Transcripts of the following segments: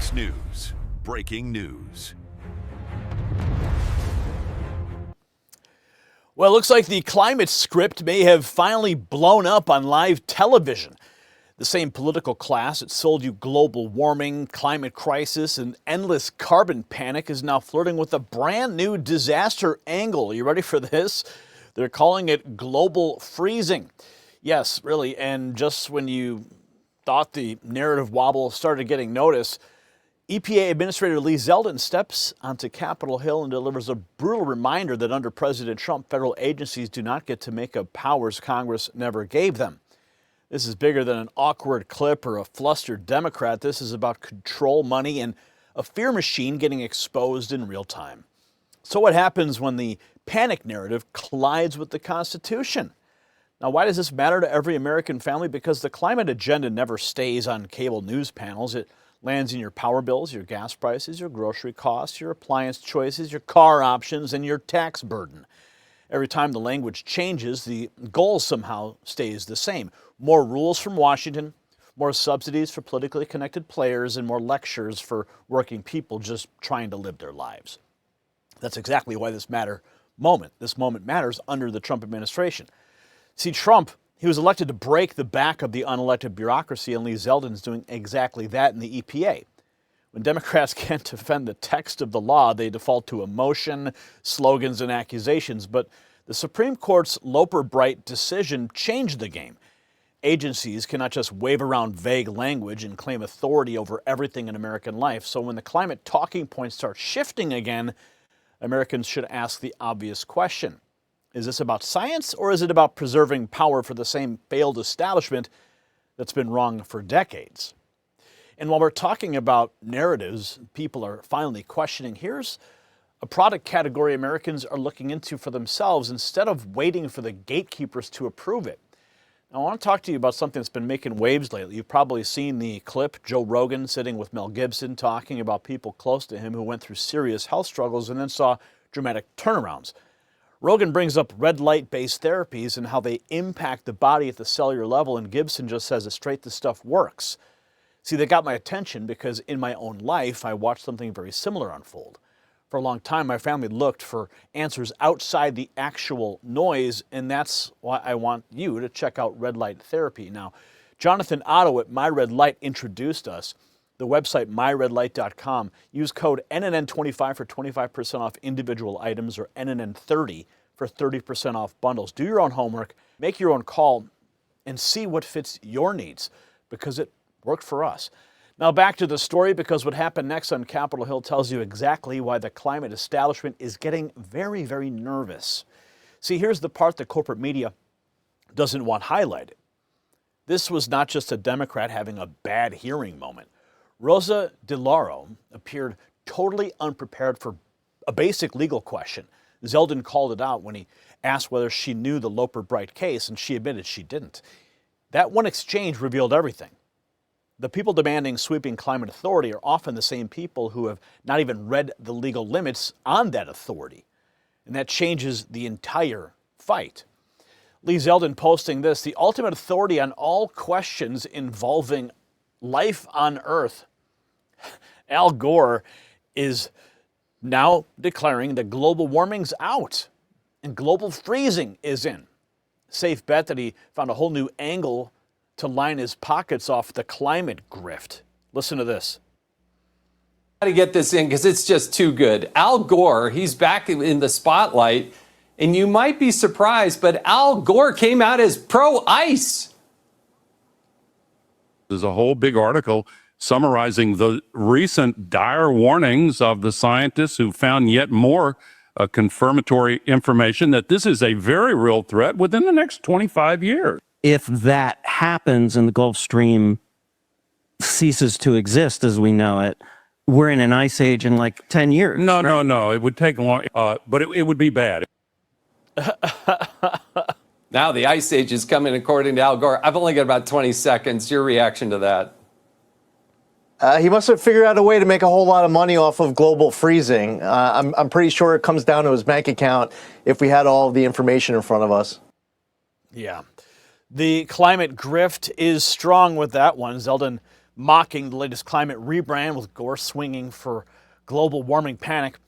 Fox News. Breaking news. Well, it looks like the climate script may have finally blown up on live television. The same political class that sold you global warming, climate crisis, and endless carbon panic is now flirting with a brand new disaster angle. Are you ready for this? They're calling it global freezing. Yes, really, and just when you thought the narrative wobble started getting notice, EPA Administrator Lee Zeldin steps onto Capitol Hill and delivers a brutal reminder that under President Trump, federal agencies do not get to make up powers Congress never gave them. This is bigger than an awkward clip or a flustered Democrat. This is about control, money, and a fear machine getting exposed in real time. So what happens when the panic narrative collides with the Constitution? Now, why does this matter to every American family? Because the climate agenda never stays on cable news panels. It lands in your power bills, your gas prices, your grocery costs, your appliance choices, your car options, and your tax burden. Every time the language changes, the goal somehow stays the same. More rules from Washington, more subsidies for politically connected players, and more lectures for working people just trying to live their lives. That's exactly why this moment matters under the Trump administration. See, Trump, he was elected to break the back of the unelected bureaucracy, and Lee Zeldin is doing exactly that in the EPA. When Democrats can't defend the text of the law, they default to emotion, slogans, and accusations. But the Supreme Court's Loper-Bright decision changed the game. Agencies cannot just wave around vague language and claim authority over everything in American life. So when the climate talking points start shifting again, Americans should ask the obvious question. Is this about science, or is it about preserving power for the same failed establishment that's been wrong for decades? And while we're talking about narratives, people are finally questioning, here's a product category Americans are looking into for themselves instead of waiting for the gatekeepers to approve it. Now, I want to talk to you about something that's been making waves lately. You've probably seen the clip, Joe Rogan sitting with Mel Gibson talking about people close to him who went through serious health struggles and then saw dramatic turnarounds. Rogan brings up red light-based therapies and how they impact the body at the cellular level, and Gibson just says it straight, this stuff works. See, they got my attention because in my own life, I watched something very similar unfold. For a long time, my family looked for answers outside the actual noise, and that's why I want you to check out red light therapy. Now, Jonathan Otto at My Red Light introduced us. The website, myredlight.com. Use code NNN25 for 25% off individual items, or NNN30 for 30% off bundles. Do your own homework, make your own call, and see what fits your needs, because it worked for us. Now back to the story, because what happened next on Capitol Hill tells you exactly why the climate establishment is getting very, very nervous. See, here's the part that corporate media doesn't want highlighted. This was not just a Democrat having a bad hearing moment. Rosa DeLauro appeared totally unprepared for a basic legal question. Zeldin called it out when he asked whether she knew the Loper-Bright case, and she admitted she didn't. That one exchange revealed everything. The people demanding sweeping climate authority are often the same people who have not even read the legal limits on that authority. And that changes the entire fight. Lee Zeldin posting this: the ultimate authority on all questions involving life on Earth. Al Gore is now declaring that global warming's out and global freezing is in. Safe bet that he found a whole new angle to line his pockets off the climate grift. Listen to this. Got to get this in because it's just too good. Al Gore, he's back in the spotlight, and you might be surprised, but Al Gore came out as pro-ice. There's a whole big article summarizing the recent dire warnings of the scientists who found yet more confirmatory information that this is a very real threat within the next 25 years. If that happens and the Gulf Stream ceases to exist as we know it, we're in an ice age in like 10 years. No, right? no. It would take long, but it would be bad. Now the ice age is coming, according to Al Gore. I've only got about 20 seconds. Your reaction to that? He must have figured out a way to make a whole lot of money off of global freezing. I'm pretty sure it comes down to his bank account if we had all of the information in front of us. Yeah. The climate grift is strong with that one. Zeldin mocking the latest climate rebrand, with Gore swinging for global warming panic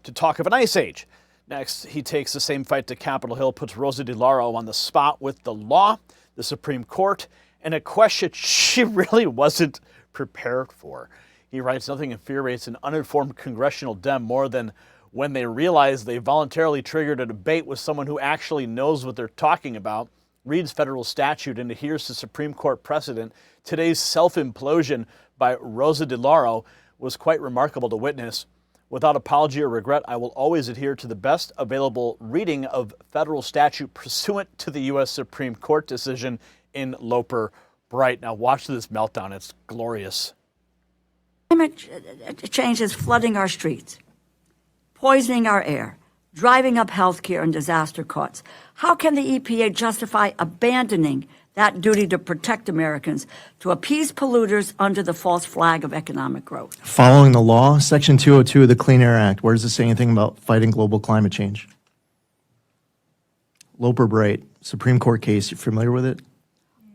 to talk of an ice age. Next, he takes the same fight to Capitol Hill, puts Rosa DeLauro on the spot with the law, the Supreme Court, and a question she really wasn't prepared for. He writes, nothing infuriates an uninformed congressional Dem more than when they realize they voluntarily triggered a debate with someone who actually knows what they're talking about, reads federal statute, and adheres to Supreme Court precedent. Today's self-implosion by Rosa DeLauro was quite remarkable to witness. Without apology or regret, I will always adhere to the best available reading of federal statute pursuant to the U.S. Supreme Court decision in Loper Bright. Now watch this meltdown. It's glorious. Climate change is flooding our streets, poisoning our air, driving up healthcare and disaster costs. How can the EPA justify abandoning that duty to protect Americans to appease polluters under the false flag of economic growth? Following the law, Section 202 of the Clean Air Act, where does it say anything about fighting global climate change? Loper Bright, Supreme Court case, you familiar with it?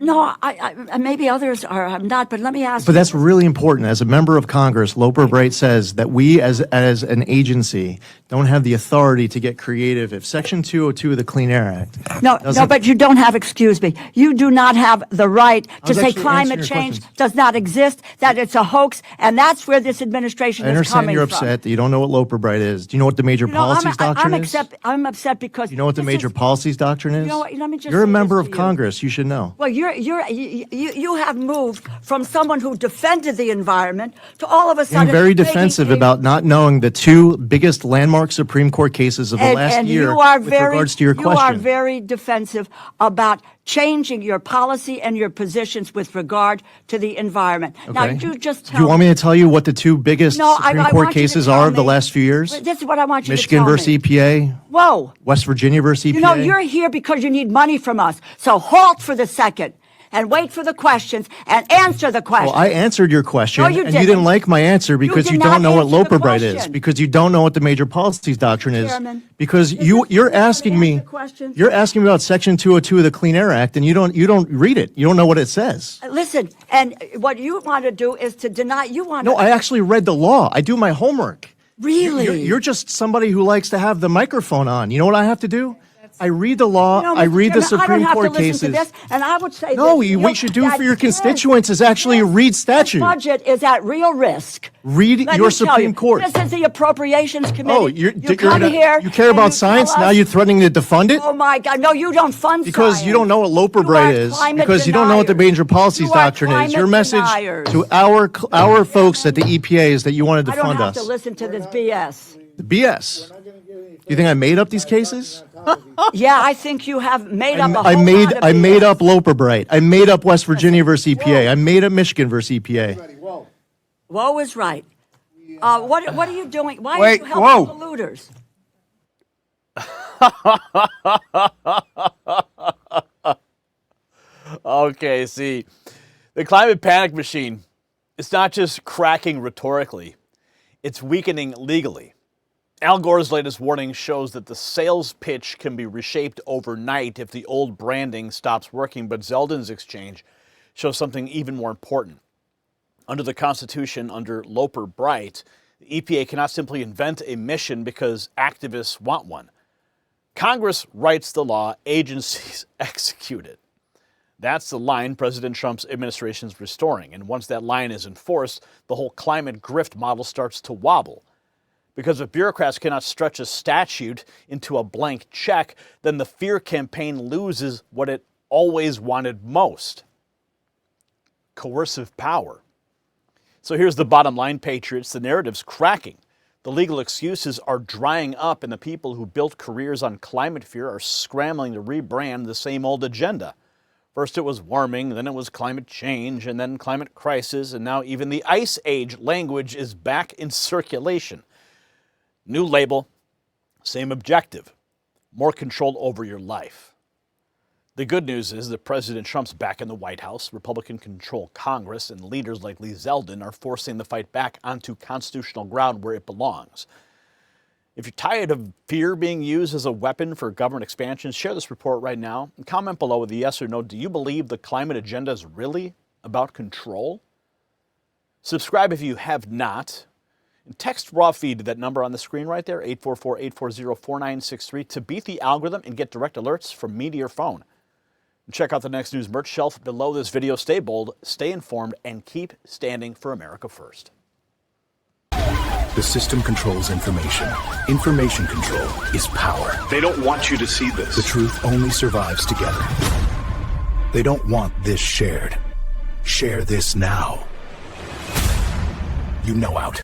No, I maybe others are. I'm not, but let me ask But you. that's really important. As a member of Congress, Loper Bright says that we as an agency don't have the authority to get creative if Section 202 of the Clean Air Act No, but you don't have, excuse me, you do not have the right to was say actually climate answering your change questions. does not exist, that it's a hoax, and that's where this administration I is understand coming you're from. upset that you don't know what Loper Bright is. Do you know what the major You know, policies doctrine is? I'm upset because You know what the this major is- policies doctrine is? You know what, let me just You're a say this member to of you. Congress. You should know. Well, you have moved from someone who defended the environment to all of a sudden I'm very making defensive a- about not knowing the two biggest landmark Supreme Court cases of the last and year you are with very, regards to your you are question. very defensive about changing your policy and your positions with regard to the environment. Now, Okay. you just Do tell you want me to tell you what the two biggest No, Supreme I Court want you to cases tell are of the me. last few years? This is what I want you Michigan to tell versus me. EPA, Whoa. West Virginia versus EPA. You know, you're here because you need money from us. So halt for the second and wait for the questions and answer the questions. Well, I answered your question, No, you and you didn't. didn't like my answer because did you not don't know what answer the Loper Bright is, question. because you don't know what the major policies doctrine is, Chairman, because this you're is- asking answer me, questions. you're asking me about Section 202 of the Clean Air Act, and you don't read it. You don't know what it says. Listen, and what you want to do is to deny, you want No, to... I actually read the law. I do my homework. Really? You're just somebody who likes to have the microphone on. You know what I have to do? I read the law. No, I Mr. read the Chairman, Supreme I don't have Court to listen cases. to this, and I would say No, this, what you should do that for your this- constituents is actually read statute. This budget is at real risk. Read Let your me tell Supreme you, Court. This is the Appropriations Committee. Oh, you come here. you care and about you science? tell Now us- you're threatening to defund it? Oh my God! No, you don't fund Because science. you don't know what Loper You Bright are is, climate because you don't know what the deniers. major policies You are doctrine is. Your climate message deniers. to our folks at the EPA is that you want to I don't defund have us. to listen to this BS. The BS. You think I made up these cases? Yeah, I think you have made up a whole I made lot of I made BS. up Loper Bright. I made up West Virginia versus EPA. I made up Michigan versus EPA. Woe is right. What are you doing? Why are Wait, you helping whoa. polluters? Okay, see, the climate panic machine, it's not just cracking rhetorically, it's weakening legally. Al Gore's latest warning shows that the sales pitch can be reshaped overnight if the old branding stops working, but Zeldon's exchange shows something even more important. Under the Constitution, under Loper Bright, the EPA cannot simply invent a mission because activists want one. Congress writes the law, agencies execute it. That's the line President Trump's administration is restoring. And once that line is enforced, the whole climate grift model starts to wobble. Because if bureaucrats cannot stretch a statute into a blank check, then the fear campaign loses what it always wanted most: coercive power. So here's the bottom line, patriots. The narrative's cracking. The legal excuses are drying up, and the people who built careers on climate fear are scrambling to rebrand the same old agenda. First it was warming, then it was climate change, and then climate crisis, and now even the ice age language is back in circulation. New label, same objective: more control over your life. The good news is that President Trump's back in the White House, Republican-controlled Congress, and leaders like Lee Zeldin are forcing the fight back onto constitutional ground where it belongs. If you're tired of fear being used as a weapon for government expansion, share this report right now and comment below with a yes or no. Do you believe the climate agenda is really about control? Subscribe if you have not. And text raw feed to that number on the screen right there, 844-840-4963, to beat the algorithm and get direct alerts from me to your phone. And check out the Next News merch shelf below this video. Stay bold, stay informed, and keep standing for America first. The system controls information. Information control is power. They don't want you to see this. The truth only survives together. They don't want this shared. Share this now. You know out.